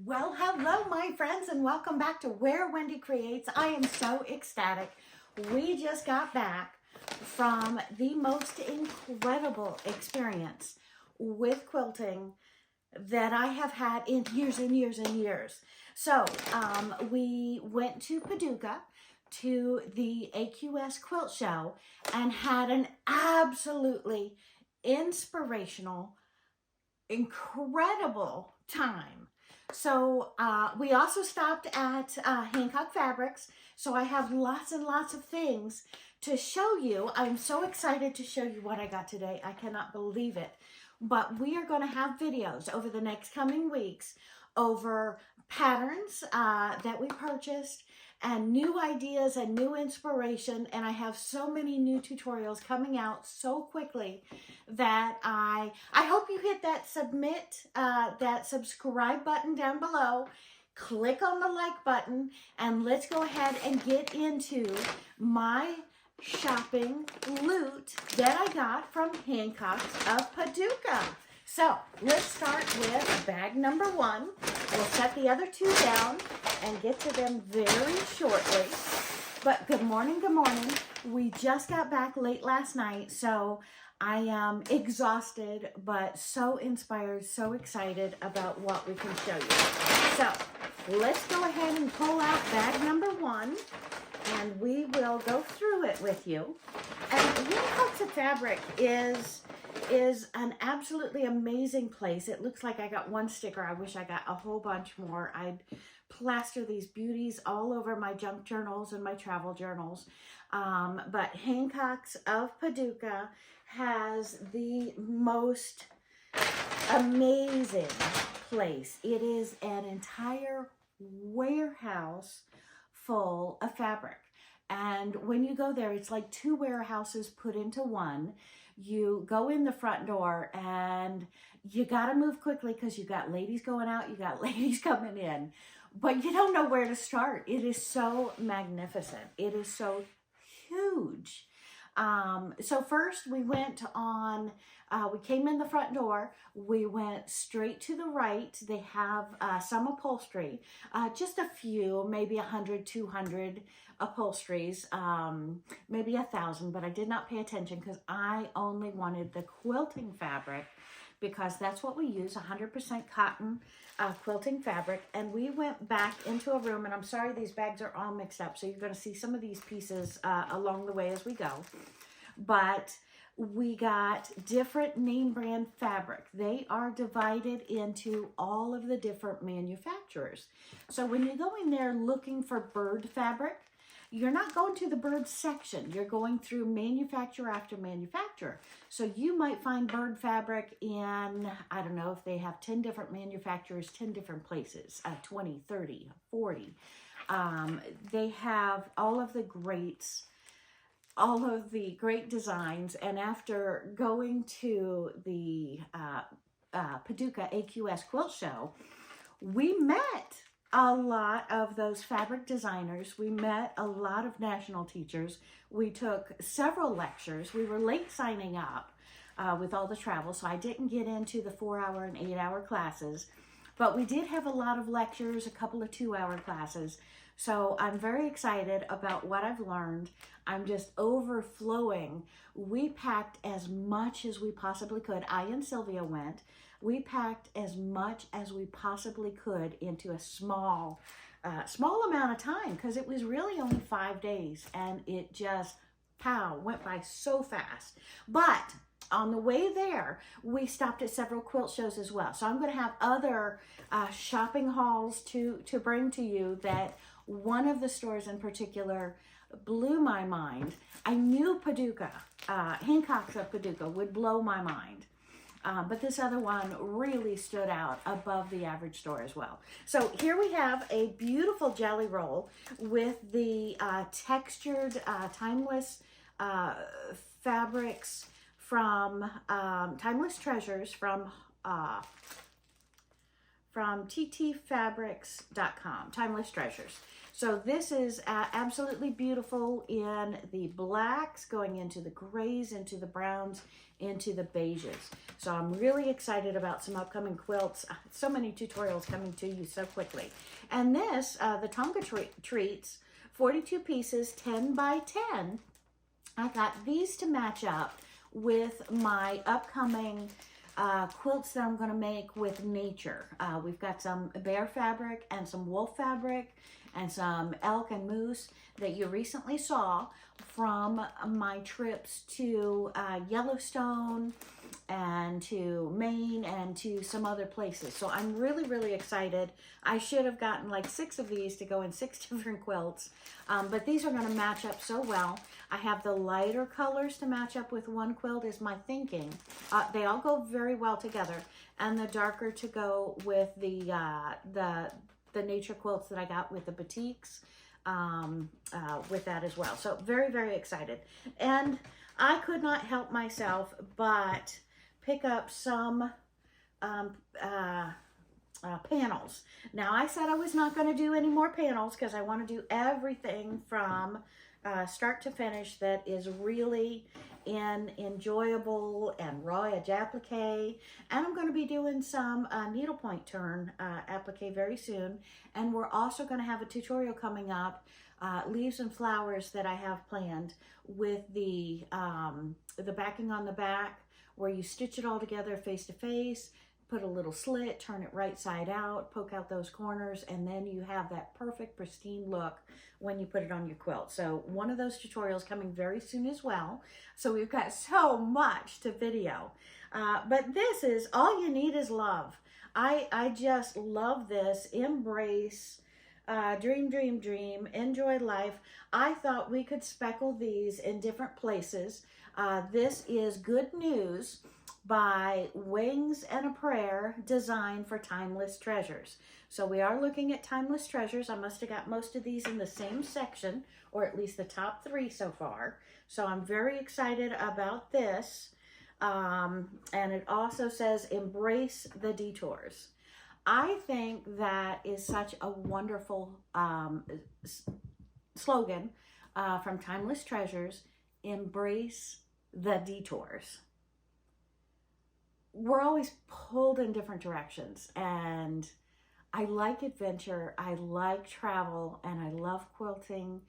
Well, hello, my friends, and welcome back to Where Wendy Creates. I am so ecstatic. We just got back from the most incredible experience with quilting that I have had in years and years and years. So, we went to Paducah to the AQS Quilt Show and had an absolutely inspirational, incredible time. So we also stopped at Hancock Fabrics. So I have lots and lots of things to show you. I'm so excited to show you what I got today. I cannot believe it. But we are going to have videos over the next coming weeks over patterns that we purchased and new ideas and new inspiration. And I have so many new tutorials coming out so quickly that I hope you hit that that subscribe button down below. Click on the like button and let's go ahead and get into my shopping loot that I got from Hancock's of Paducah. So let's start with bag number one. We'll set the other two down and get to them very shortly. But good morning, good morning. We just got back late last night, so I am exhausted, but so inspired, so excited about what we can show you. So let's go ahead and pull out bag number one, and we will go through it with you. And Hancock's of Fabric is an absolutely amazing place. It looks like I got one sticker. I wish I got a whole bunch more. I'd plaster these beauties all over my junk journals and my travel journals. But Hancock's of Paducah has the most amazing place. It is an entire warehouse full of fabric. And when you go there, it's like two warehouses put into one. You go in the front door and you got to move quickly because you got ladies going out, you got ladies coming in, but you don't know where to start. It is so magnificent. It is so huge. So first we went on, we came in the front door, we went straight to the right. They have some upholstery, just a few, maybe 100, 200 upholsteries, maybe 1,000, but I did not pay attention because I only wanted the quilting fabric because that's what we use, 100% cotton quilting fabric. And we went back into a room, and I'm sorry these bags are all mixed up, so you're going to see some of these pieces along the way as we go. But we got different name brand fabric. They are divided into all of the different manufacturers. So when you go in there looking for bird fabric, you're not going to the bird section. You're going through manufacturer after manufacturer. So you might find bird fabric in, I don't know if they have 10 different manufacturers, 10 different places, 20, 30, 40. They have all of the greats, all of the great designs. And after going to the Paducah AQS Quilt Show, we met a lot of those fabric designers. We met a lot of national teachers. We took several lectures. We were late signing up with all the travel, so I didn't get into the 4-hour and 8-hour classes, but we did have a lot of lectures, a couple of 2-hour classes. So I'm very excited about what I've learned. I'm just overflowing. We packed as much as we possibly could. I and Sylvia went. We packed as much as we possibly could into a small amount of time because it was really only 5 days, and it just, pow, went by so fast. But on the way there, we stopped at several quilt shows as well. So I'm going to have other shopping hauls to bring to you. That one of the stores in particular blew my mind. I knew Paducah, Hancock's of Paducah would blow my mind. But this other one really stood out above the average store as well. So here we have a beautiful jelly roll with the textured, timeless fabrics from Timeless Treasures from from ttfabrics.com, Timeless Treasures. So this is absolutely beautiful in the blacks, going into the grays, into the browns, into the beiges. So I'm really excited about some upcoming quilts. So many tutorials coming to you so quickly. And this, the Tonga Treats, 42 pieces, 10 by 10. I got these to match up with my upcoming quilts that I'm going to make with nature. We've got some bear fabric and some wolf fabric and some elk and moose that you recently saw from my trips to Yellowstone and to Maine and to some other places. So I'm really, really excited. I should have gotten like 6 of these to go in 6 different quilts, but these are going to match up so well. I have the lighter colors to match up with one quilt is my thinking. They all go very well together, and the darker to go with the nature quilts that I got with the batiks, with that as well. So very, very excited. And I could not help myself but pick up some panels. Now, I said I was not going to do any more panels because I want to do everything from start to finish that is really enjoyable and raw edge applique. And I'm going to be doing some needlepoint turn applique very soon. And we're also going to have a tutorial coming up, leaves and flowers, that I have planned with the backing on the back, where you stitch it all together face to face, put a little slit, turn it right side out, poke out those corners, and then you have that perfect pristine look when you put it on your quilt. So one of those tutorials coming very soon as well. So we've got so much to video. But this is All You Need Is Love. I just love this. Embrace, dream, dream, dream, enjoy life. I thought we could speckle these in different places. This is Good News by Wings and a Prayer, designed for Timeless Treasures. So we are looking at Timeless Treasures. I must have got most of these in the same section, or at least the top 3 so far. So I'm very excited about this. And it also says, embrace the detours. I think that is such a wonderful slogan from Timeless Treasures. Embrace the detours. We're always pulled in different directions, and I like adventure, I like travel, and I love quilting.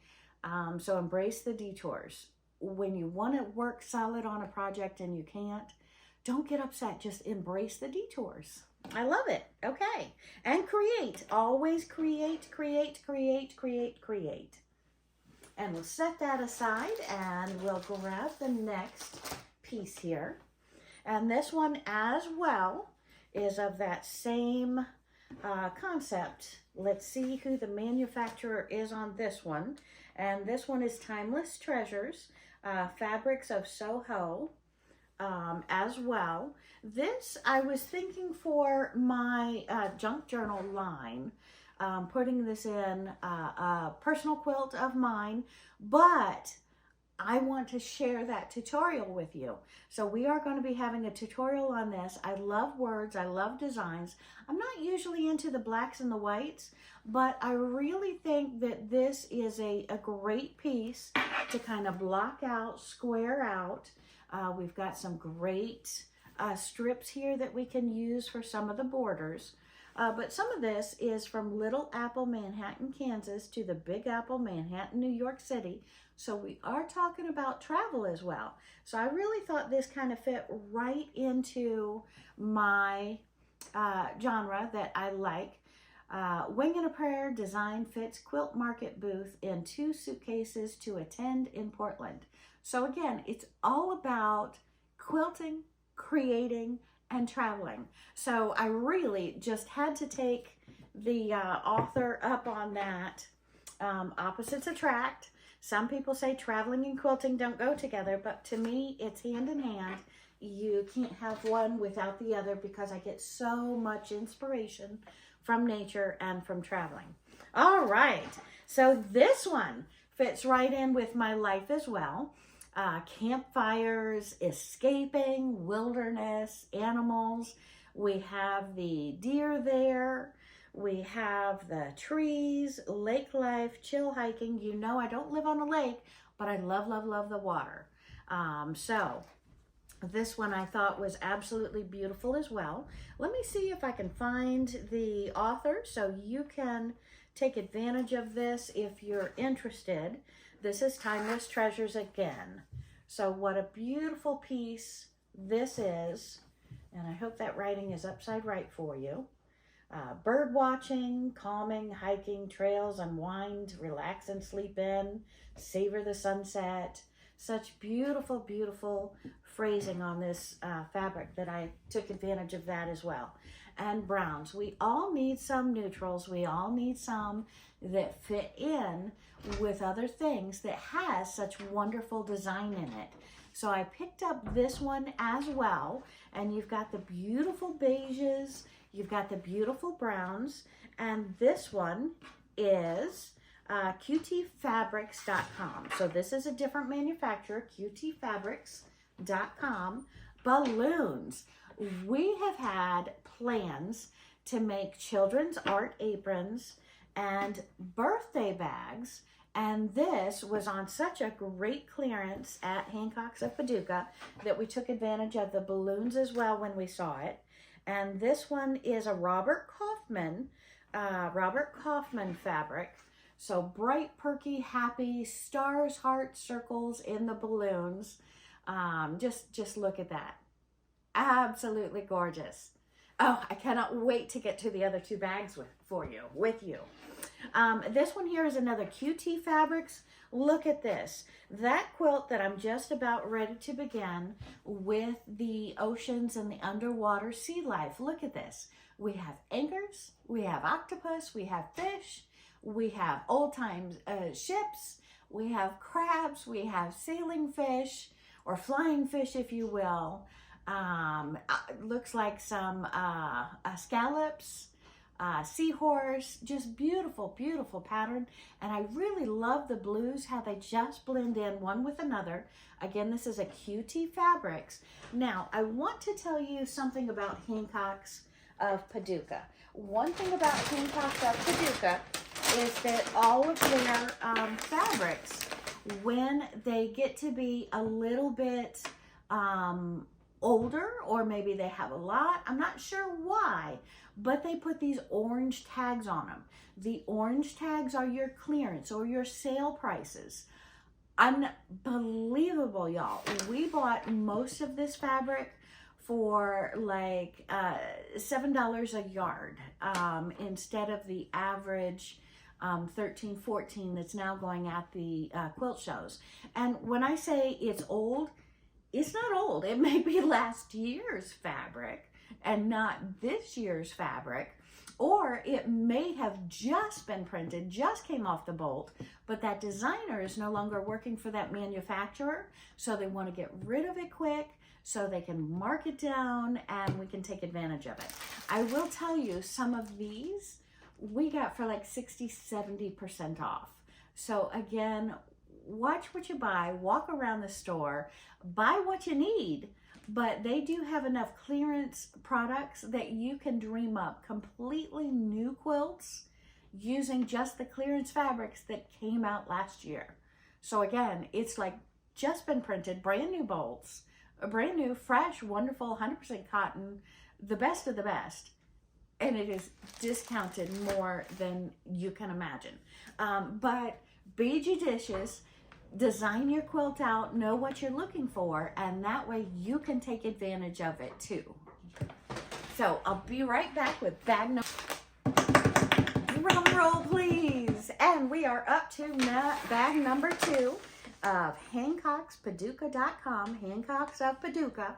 So embrace the detours. When you want to work solid on a project and you can't, don't get upset. Just embrace the detours. I love it. Okay. And create. Always create, create, create, create, create. And we'll set that aside, and we'll grab the next piece here. And this one as well is of that same concept. Let's see who the manufacturer is on this one. And this one is Timeless Treasures, Fabrics of Soho as well. This, I was thinking for my junk journal line, putting this in a personal quilt of mine, but I want to share that tutorial with you. So we are going to be having a tutorial on this. I love words. I love designs. I'm not usually into the blacks and the whites, but I really think that this is a great piece to kind of block out, square out. We've got some great strips here that we can use for some of the borders. But some of this is from Little Apple, Manhattan, Kansas to the Big Apple, Manhattan, New York City. So we are talking about travel as well. So I really thought this kind of fit right into my genre that I like. Wing and a Prayer design fits quilt market booth in 2 suitcases to attend in Portland. So again, it's all about quilting, creating, and traveling. So I really just had to take the author up on that. Opposites attract. Some people say traveling and quilting don't go together, but to me, it's hand in hand. You can't have one without the other because I get so much inspiration from nature and from traveling. All right, so this one fits right in with my life as well. Campfires, escaping, wilderness, animals. We have the deer there. We have the trees, lake life, chill hiking. You know I don't live on a lake, but I love, love, love the water. So this one I thought was absolutely beautiful as well. Let me see if I can find the author so you can take advantage of this if you're interested. This is Timeless Treasures again. So what a beautiful piece this is. And I hope that writing is upside right for you. Bird watching, calming, hiking, trails, unwind, relax and sleep in, savor the sunset. Such beautiful, beautiful phrasing on this fabric that I took advantage of that as well. And browns. We all need some neutrals. We all need some that fit in with other things that has such wonderful design in it. So I picked up this one as well. And you've got the beautiful beiges. You've got the beautiful browns. And this one is qtfabrics.com. So this is a different manufacturer, qtfabrics.com. Balloons. We have had plans to make children's art aprons and birthday bags, and this was on such a great clearance at Hancock's of Paducah that we took advantage of the balloons as well when we saw it. And this one is a Robert Kaufman fabric. So bright, perky, happy, stars, hearts, circles in the balloons. Just look at that. Absolutely gorgeous. Oh, I cannot wait to get to the other two bags with you. This one here is another QT Fabrics. Look at this. That quilt that I'm just about ready to begin with the oceans and the underwater sea life. Look at this. We have anchors, we have octopus, we have fish, we have old time ships, we have crabs, we have sailing fish, or flying fish, if you will. Looks like some scallops, seahorse, just beautiful, beautiful pattern. And I really love the blues, how they just blend in one with another. Again, this is a QT Fabrics. Now, I want to tell you something about Hancock's of Paducah. One thing about Hancock's of Paducah is that all of their fabrics, when they get to be a little bit older, or maybe they have a lot, I'm not sure why, but they put these orange tags on them. The orange tags are your clearance or your sale prices. Unbelievable, y'all. We bought most of this fabric for like $7 a yard instead of the average $13, $14 that's now going at the quilt shows. And when I say it's old, it's not old. It may be last year's fabric and not this year's fabric, or it may have just been printed, just came off the bolt, but that designer is no longer working for that manufacturer, so they want to get rid of it quick so they can mark it down and we can take advantage of it. I will tell you, some of these we got for like 60, 70% off. So again, watch what you buy, walk around the store, buy what you need, but they do have enough clearance products that you can dream up completely new quilts using just the clearance fabrics that came out last year. So again, it's like just been printed, brand new bolts, a brand new, fresh, wonderful, 100% cotton, the best of the best. And it is discounted more than you can imagine. But be judicious, design your quilt out, know what you're looking for, and that way you can take advantage of it too. So I'll be right back with bag number, drum roll please. And we are up to bag number 2 of Hancock'sPaducah.com, Hancock's of Paducah.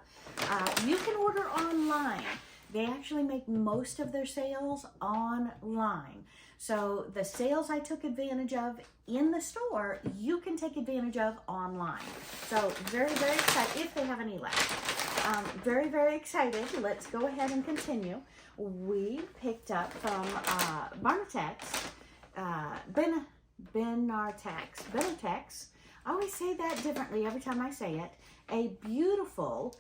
You can order online. They actually make most of their sales online. So the sales I took advantage of in the store, you can take advantage of online. So very, very excited, if they have any left. Very, very excited. Let's go ahead and continue. We picked up from Benartex, Benartex. I always say that differently every time I say it. A beautiful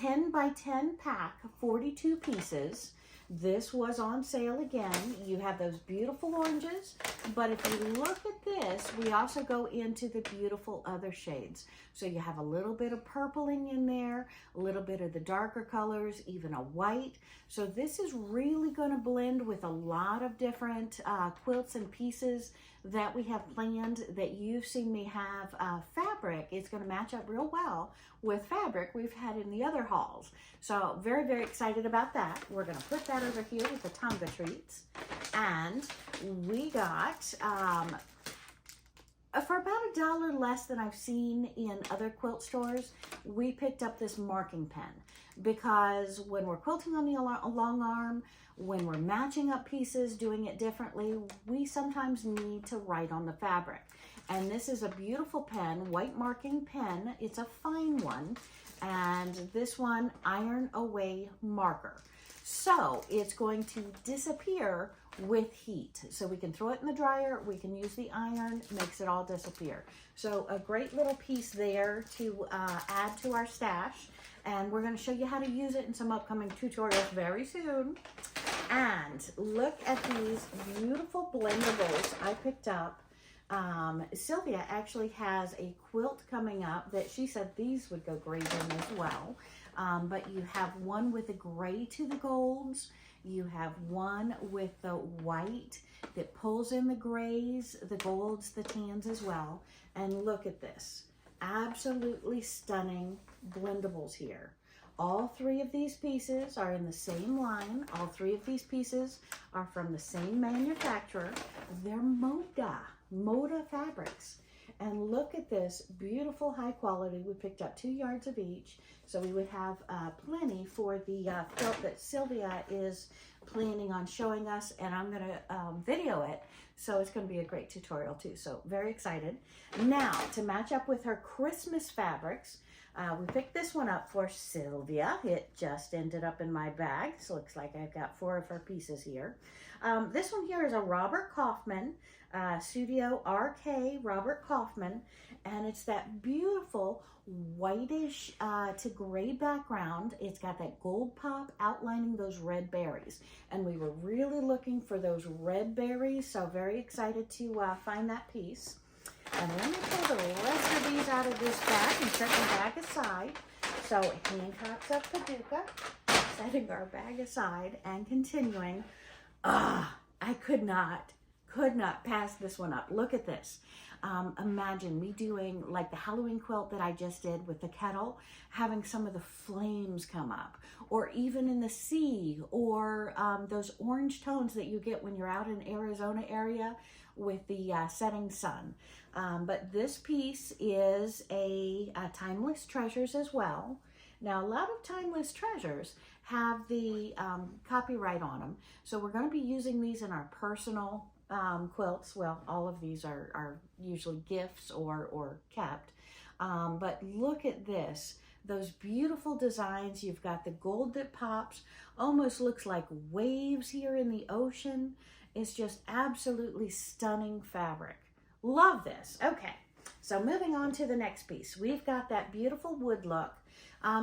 10 by 10 pack, 42 pieces. This was on sale again. You have those beautiful oranges, but if you look at this, we also go into the beautiful other shades. So you have a little bit of purpling in there, a little bit of the darker colors, even a white. So this is really going to blend with a lot of different quilts and pieces that we have planned that you've seen me have fabric. It's going to match up real well with fabric we've had in the other hauls. So very, very excited about that. We're going to put that over here with the Tonga treats. And we got, for about $1 less than I've seen in other quilt stores, we picked up this marking pen. Because when we're quilting on the long arm, when we're matching up pieces, doing it differently, we sometimes need to write on the fabric. And this is a beautiful pen, white marking pen. It's a fine one. And this one, iron away marker. So it's going to disappear with heat. So we can throw it in the dryer, we can use the iron, makes it all disappear. So a great little piece there to add to our stash. And we're going to show you how to use it in some upcoming tutorials very soon. And look at these beautiful blendables I picked up. Sylvia actually has a quilt coming up that she said these would go great in as well. But you have one with the gray to the golds. You have one with the white that pulls in the grays, the golds, the tans as well. And look at this. Absolutely stunning blendables here. All three of these pieces are in the same line. All three of these pieces are from the same manufacturer. They're Moda fabrics. And look at this beautiful high quality. We picked up 2 yards of each. So we would have plenty for the quilt that Sylvia is planning on showing us. And I'm going to video it. So it's going to be a great tutorial too. So very excited. Now to match up with her Christmas fabrics, we picked this one up for Sylvia. It just ended up in my bag. So looks like I've got 4 of her pieces here. This one here is a Robert Kaufman, Studio RK Robert Kaufman. And it's that beautiful whitish to gray background. It's got that gold pop outlining those red berries. And we were really looking for those red berries. So very excited to find that piece. And let me pull the rest of these out of this bag and set the bag aside. So Hancock's of Paducah, setting our bag aside and continuing. I could not pass this one up. Look at this. Imagine me doing like the Halloween quilt that I just did with the kettle, having some of the flames come up, or even in the sea, or those orange tones that you get when you're out in Arizona area with the setting sun. But this piece is a Timeless Treasures as well. Now, a lot of Timeless Treasures have the copyright on them. So we're going to be using these in our personal quilts. Well, all of these are usually gifts or kept. But look at this. Those beautiful designs. You've got the gold that pops. Almost looks like waves here in the ocean. It's just absolutely stunning fabric. Love this. Okay, so moving on to the next piece. We've got that beautiful wood look.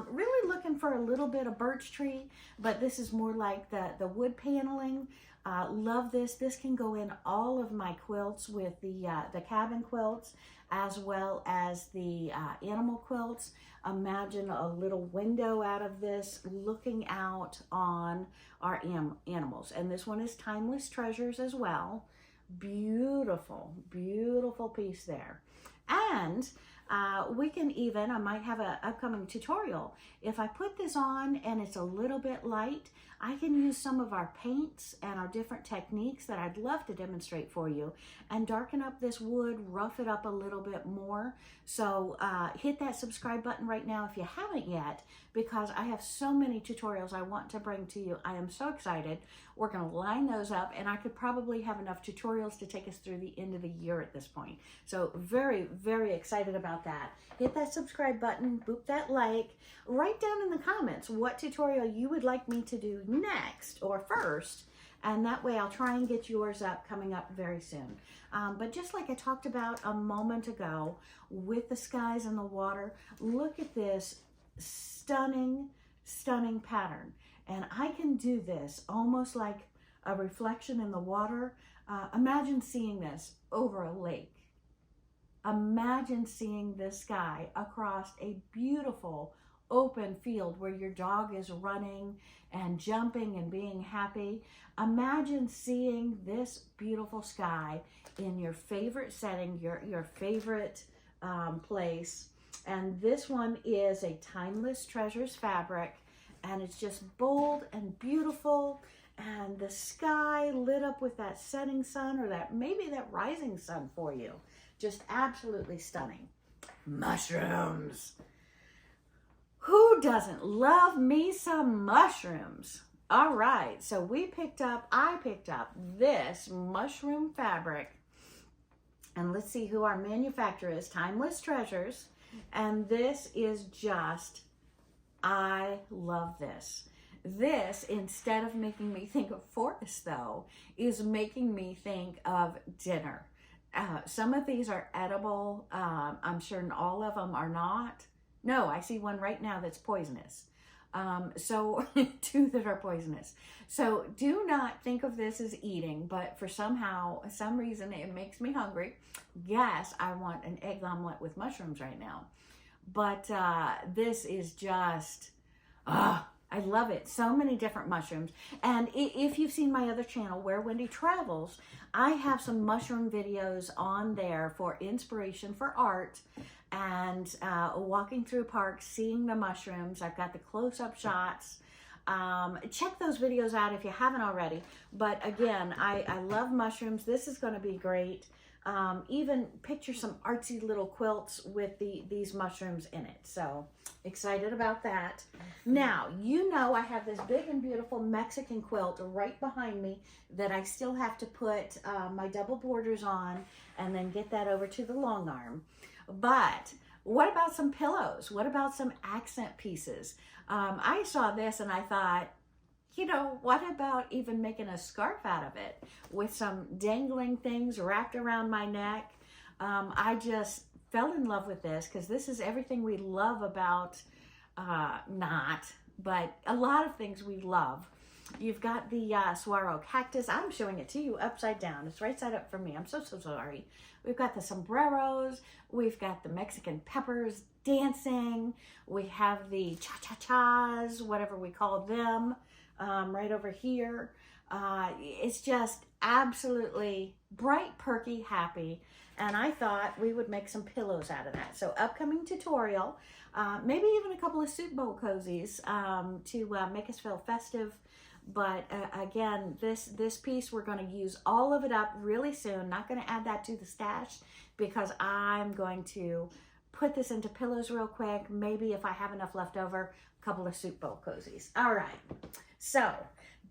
Really looking for a little bit of birch tree, but this is more like the wood paneling. Love this. This can go in all of my quilts with the cabin quilts as well as the animal quilts. Imagine a little window out of this looking out on our animals. And this one is Timeless Treasures as well. Beautiful, beautiful piece there. And we can even, I might have an upcoming tutorial. If I put this on and it's a little bit light, I can use some of our paints and our different techniques that I'd love to demonstrate for you and darken up this wood, rough it up a little bit more. So hit that subscribe button right now if you haven't yet, because I have so many tutorials I want to bring to you. I am so excited. We're going to line those up, and I could probably have enough tutorials to take us through the end of the year at this point. So very, very excited about that. Hit that subscribe button, boop that like, write down in the comments what tutorial you would like me to do next or first, and that way I'll try and get yours up coming up very soon. But just like I talked about a moment ago with the skies and the water, look at this stunning stunning pattern. And I can do this almost like a reflection in the water. Imagine seeing this over a lake. Imagine seeing this sky across a beautiful open field where your dog is running and jumping and being happy. Imagine seeing this beautiful sky in your favorite setting, your favorite place. And this one is a Timeless Treasures fabric, and it's just bold and beautiful, and the sky lit up with that setting sun, or that maybe that rising sun for you. Just absolutely stunning. Mushrooms. Who doesn't love me some mushrooms? All right, so I picked up this mushroom fabric, and let's see who our manufacturer is. Timeless Treasures. And this is just, I love this. This, instead of making me think of forest though, is making me think of dinner. Some of these are edible. I'm sure all of them are not. No, I see one right now that's poisonous. So two that are poisonous. So do not think of this as eating, but for some reason it makes me hungry. Yes, I want an egg omelet with mushrooms right now. But this is just, I love it. So many different mushrooms. And if you've seen my other channel, Where Wendy Travels, I have some mushroom videos on there for inspiration for art and walking through parks, seeing the mushrooms. I've got the close-up shots. Check those videos out if you haven't already. But again, I love mushrooms. This is going to be great. Even picture some artsy little quilts with these mushrooms in it. So excited about that. Now, you know I have this big and beautiful Mexican quilt right behind me that I still have to put my double borders on and then get that over to the long arm. But what about some pillows? What about some accent pieces? I saw this and I thought, you know, what about even making a scarf out of it with some dangling things wrapped around my neck? I just fell in love with this because this is everything we love about, but a lot of things we love. You've got the saguaro cactus. I'm showing it to you upside down. It's right side up for me. I'm so sorry. We've got the sombreros. We've got the Mexican peppers dancing. We have the cha-cha-chas, whatever we call them, right over here. It's just absolutely bright, perky, happy. And I thought we would make some pillows out of that. So upcoming tutorial, maybe even a couple of soup bowl cozies to make us feel festive. But again, this piece, we're going to use all of it up really soon. Not going to add that to the stash because I'm going to put this into pillows real quick. Maybe if I have enough left over, a couple of soup bowl cozies. All right. So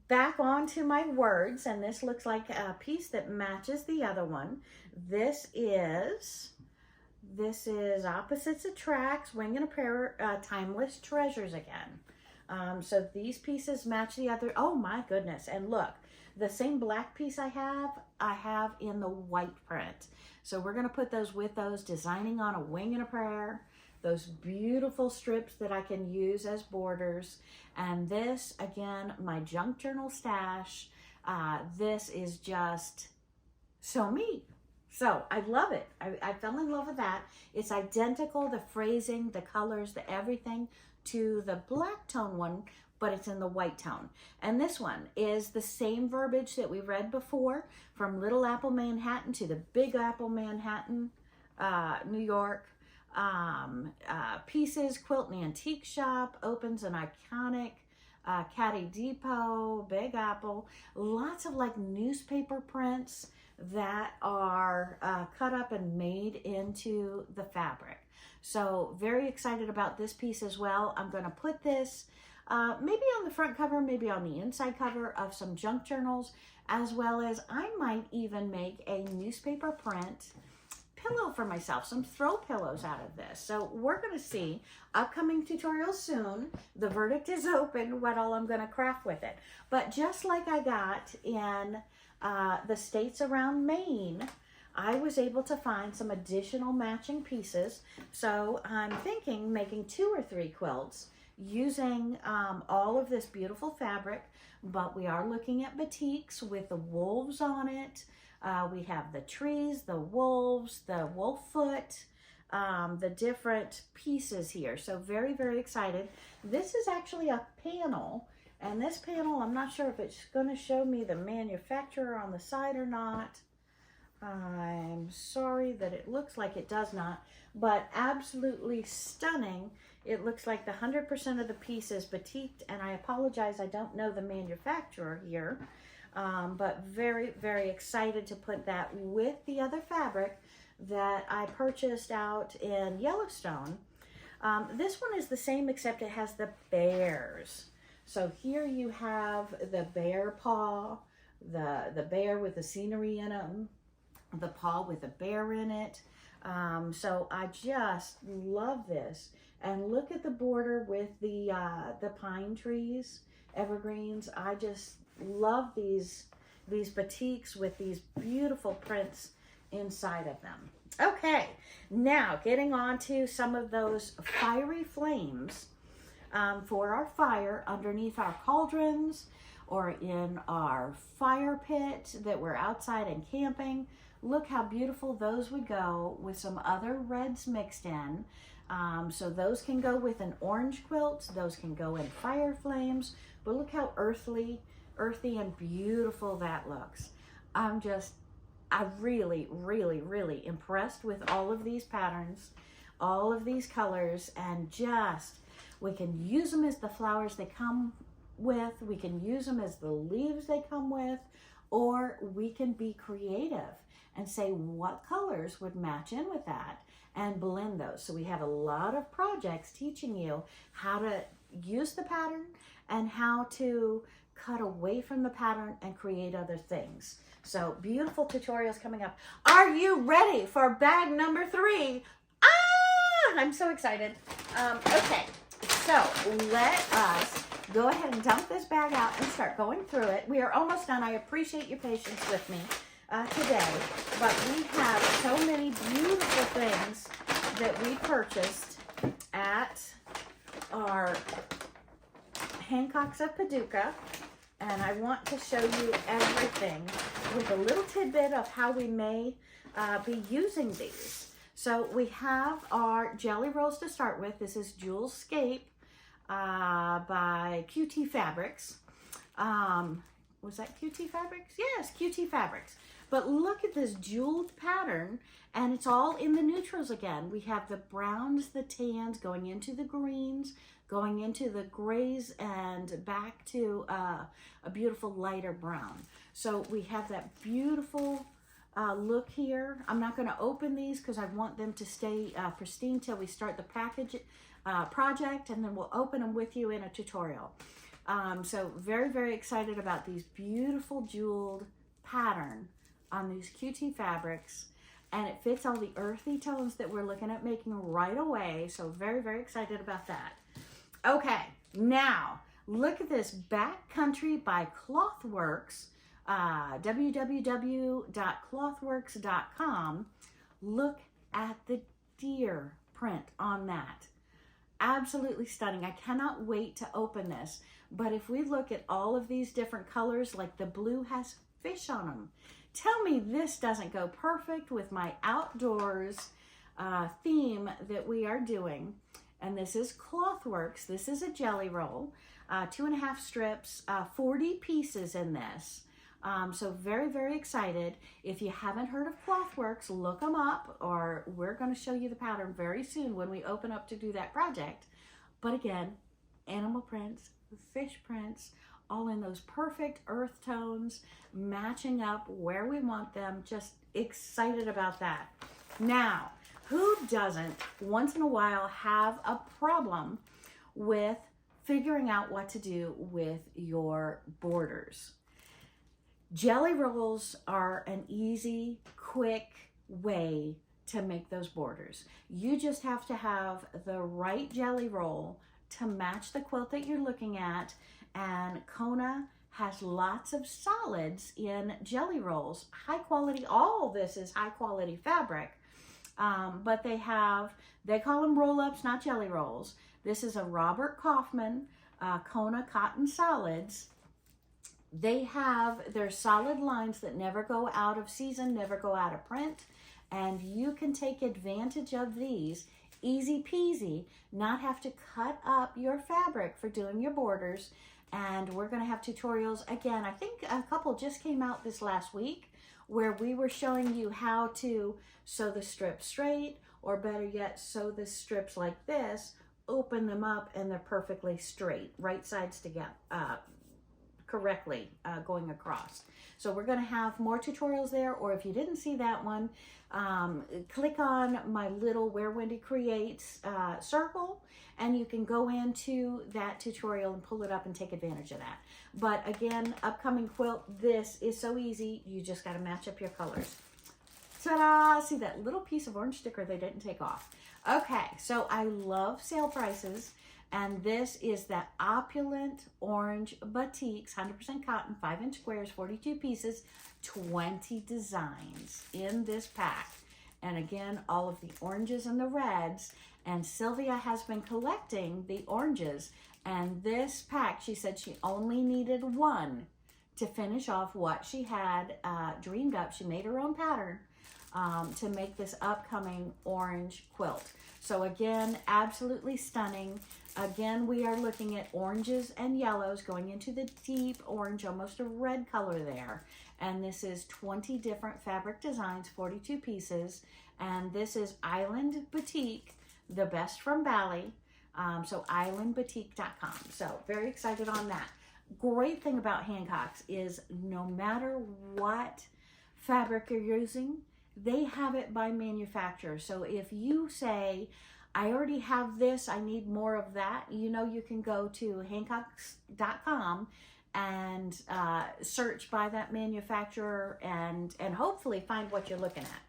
back on to my words, and this looks like a piece that matches the other one. This is Opposites Attract, Wing and a Prayer, Timeless Treasures again. So these pieces match the other. Oh my goodness. And look, the same black piece I have in the white print. So we're going to put those with those, designing on a wing and a prayer, those beautiful strips that I can use as borders. And this, again, my junk journal stash. This is just so me. So I love it. I fell in love with that. It's identical, the phrasing, the colors, the everything, to the black tone one, but it's in the white tone. And this one is the same verbiage that we read before, from Little Apple Manhattan to the Big Apple Manhattan, New York. Pieces, Quilt and Antique Shop, opens an iconic Caddy Depot, Big Apple, lots of like newspaper prints that are cut up and made into the fabric. So very excited about this piece as well. I'm going to put this maybe on the front cover, maybe on the inside cover of some junk journals, as well as I might even make a newspaper print pillow for myself, some throw pillows out of this. So we're going to see, upcoming tutorial soon. The verdict is open what all I'm going to craft with it. But just like I got in the states around Maine, I was able to find some additional matching pieces. So I'm thinking making 2 or 3 quilts using all of this beautiful fabric, but we are looking at batiks with the wolves on it. We have the trees, the wolves, the wolf foot, the different pieces here. So very, very excited. This is actually a panel, and this panel, I'm not sure if it's going to show me the manufacturer on the side or not. I'm sorry that it looks like it does not, but absolutely stunning. It looks like the 100% of the piece is batiked, and I apologize, I don't know the manufacturer here, but very, very excited to put that with the other fabric that I purchased out in Yellowstone. This one is the same, except it has the bears. So here you have the bear paw, the bear with the scenery in them, the paw with a bear in it. So I just love this. And look at the border with the pine trees, evergreens. I just love these batiks with these beautiful prints inside of them. Okay, now getting on to some of those fiery flames for our fire underneath our cauldrons or in our fire pit that we're outside and camping. Look how beautiful those would go with some other reds mixed in. So those can go with an orange quilt, those can go in fire flames, but look how earthy and beautiful that looks. I'm really, really, really impressed with all of these patterns, all of these colors, and just, we can use them as the flowers they come with, we can use them as the leaves they come with, or we can be creative and say what colors would match in with that and blend those. So we have a lot of projects teaching you how to use the pattern and how to cut away from the pattern and create other things. So beautiful tutorials coming up. Are you ready for bag number 3? I'm so excited. Okay, so let us go ahead and dump this bag out and start going through it. We are almost done. I appreciate your patience with me today, but we have so many beautiful things that we purchased at our Hancock's of Paducah, and I want to show you everything with a little tidbit of how we may be using these. So we have our jelly rolls to start with. This is Jewel Scape by QT Fabrics. Was that QT Fabrics? Yes, QT Fabrics. But look at this jeweled pattern, and it's all in the neutrals again. We have the browns, the tans, going into the greens, going into the grays, and back to a beautiful lighter brown. So we have that beautiful look here. I'm not going to open these because I want them to stay pristine till we start the project, and then we'll open them with you in a tutorial. So very, very excited about these beautiful jeweled pattern on these QT Fabrics, and it fits all the earthy tones that we're looking at making right away. So very, very excited about that. Okay, now look at this Backcountry by Clothworks, www.clothworks.com. Look at the deer print on that. Absolutely stunning. I cannot wait to open this. But if we look at all of these different colors, like the blue has fish on them. Tell me this doesn't go perfect with my outdoors theme that we are doing. And this is Clothworks. This is a jelly roll, 2.5 strips, 40 pieces in this. So very, very excited. If you haven't heard of Clothworks, look them up, or we're going to show you the pattern very soon when we open up to do that project. But again, animal prints, fish prints, all in those perfect earth tones, matching up where we want them. Just excited about that. Now, who doesn't once in a while have a problem with figuring out what to do with your borders? Jelly rolls are an easy, quick way to make those borders. You just have to have the right jelly roll to match the quilt that you're looking at, and Kona has lots of solids in jelly rolls. High quality, all this is high quality fabric, but they call them roll-ups, not jelly rolls. This is a Robert Kaufman Kona Cotton Solids. They have their solid lines that never go out of season, never go out of print, and you can take advantage of these easy peasy, not have to cut up your fabric for doing your borders. And we're going to have tutorials again. I think a couple just came out this last week where we were showing you how to sew the strips straight, or better yet, sew the strips like this, open them up, and they're perfectly straight, right sides together, correctly going across. So we're going to have more tutorials there, or if you didn't see that one, click on my little Where Wendy Creates circle, and you can go into that tutorial and pull it up and take advantage of that. But again, upcoming quilt, this is so easy. You just got to match up your colors. Ta-da! See that little piece of orange sticker they didn't take off. Okay, so I love sale prices. And this is that opulent orange batiks, 100% cotton, 5-inch squares, 42 pieces, 20 designs in this pack. And again, all of the oranges and the reds. And Sylvia has been collecting the oranges. And this pack, she said she only needed one to finish off what she had dreamed up. She made her own pattern to make this upcoming orange quilt. So again, absolutely stunning. Again, we are looking at oranges and yellows going into the deep orange, almost a red color there. And this is 20 different fabric designs, 42 pieces. And this is Island Batik, the best from Bali. So islandbatik.com. So very excited on that. Great thing about Hancock's is no matter what fabric you're using, they have it by manufacturer. So if you say, I already have this, I need more of that, you know, you can go to Hancocks.com and search by that manufacturer and hopefully find what you're looking at.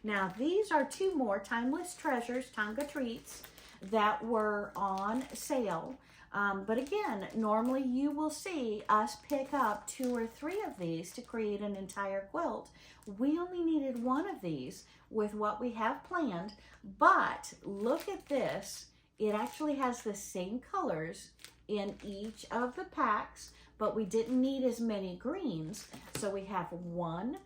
Now, these are two more Timeless Treasures Tonga Treats that were on sale. But again, normally you will see us pick up 2 or 3 of these to create an entire quilt. We only needed one of these with what we have planned, but look at this. It actually has the same colors in each of the packs, but we didn't need as many greens. So we have one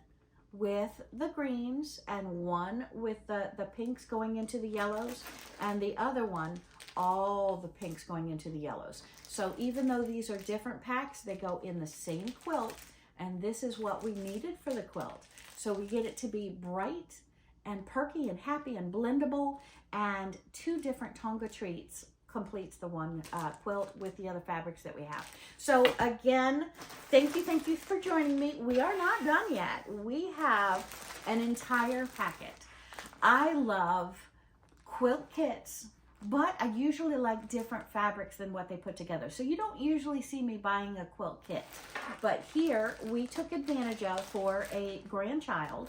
with the greens and one with the pinks going into the yellows, and the other one all the pinks going into the yellows. So even though these are different packs, they go in the same quilt, and this is what we needed for the quilt. So we get it to be bright and perky and happy and blendable, and 2 different Tonga treats completes the one quilt with the other fabrics that we have. So again, thank you for joining me. We are not done yet. We have an entire packet. I love quilt kits, but I usually like different fabrics than what they put together. So you don't usually see me buying a quilt kit. But here we took advantage of for a grandchild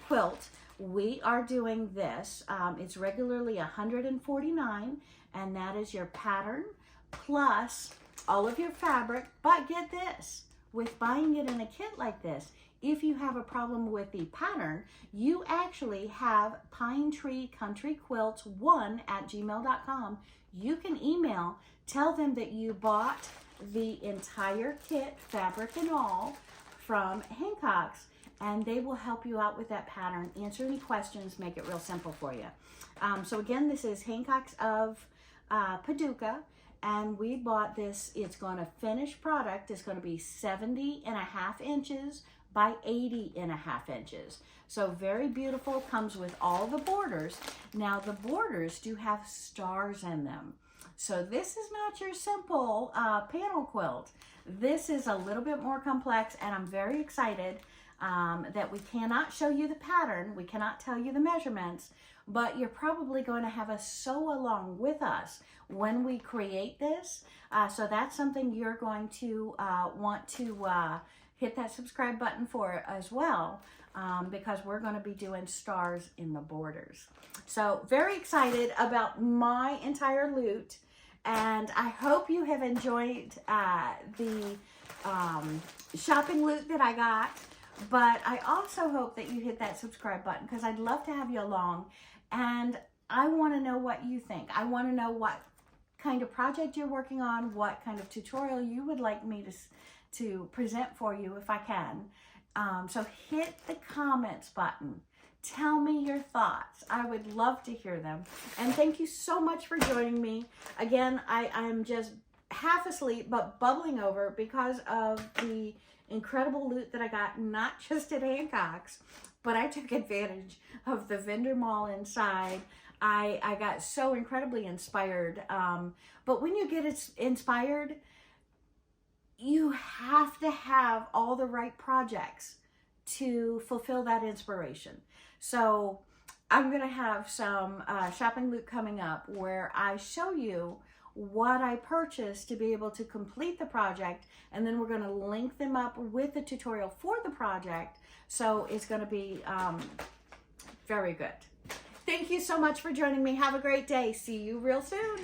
quilt. We are doing this. It's regularly $149, and that is your pattern plus all of your fabric. But get this, with buying it in a kit like this, if you have a problem with the pattern, you actually have Pine Tree Country Quilts 1@gmail.com. You can email, tell them that you bought the entire kit, fabric and all, from Hancock's, and they will help you out with that pattern, answer any questions, make it real simple for you. So again, this is Hancock's of Paducah, and we bought this. It's going to finished product. It's going to be 70.5 inches by 80.5 inches. So very beautiful, comes with all the borders. Now the borders do have stars in them. So this is not your simple panel quilt. This is a little bit more complex, and I'm very excited that we cannot show you the pattern. We cannot tell you the measurements, but you're probably going to have us sew along with us when we create this. So that's something you're going to want to hit that subscribe button for as well, because we're going to be doing stars in the borders. So very excited about my entire loot, and I hope you have enjoyed the shopping loot that I got. But I also hope that you hit that subscribe button, because I'd love to have you along. And I want to know what you think. I want to know what kind of project you're working on, what kind of tutorial you would like me to present for you if I can. So hit the comments button. Tell me your thoughts. I would love to hear them. And thank you so much for joining me. Again, I'm just half asleep, but bubbling over because of the incredible loot that I got, not just at Hancock's, but I took advantage of the vendor mall inside. I got so incredibly inspired. But when you get inspired, you have to have all the right projects to fulfill that inspiration. So I'm going to have some shopping loot coming up where I show you what I purchased to be able to complete the project, and then we're going to link them up with the tutorial for the project. So it's going to be very good. Thank you so much for joining me. Have a great day. See you real soon.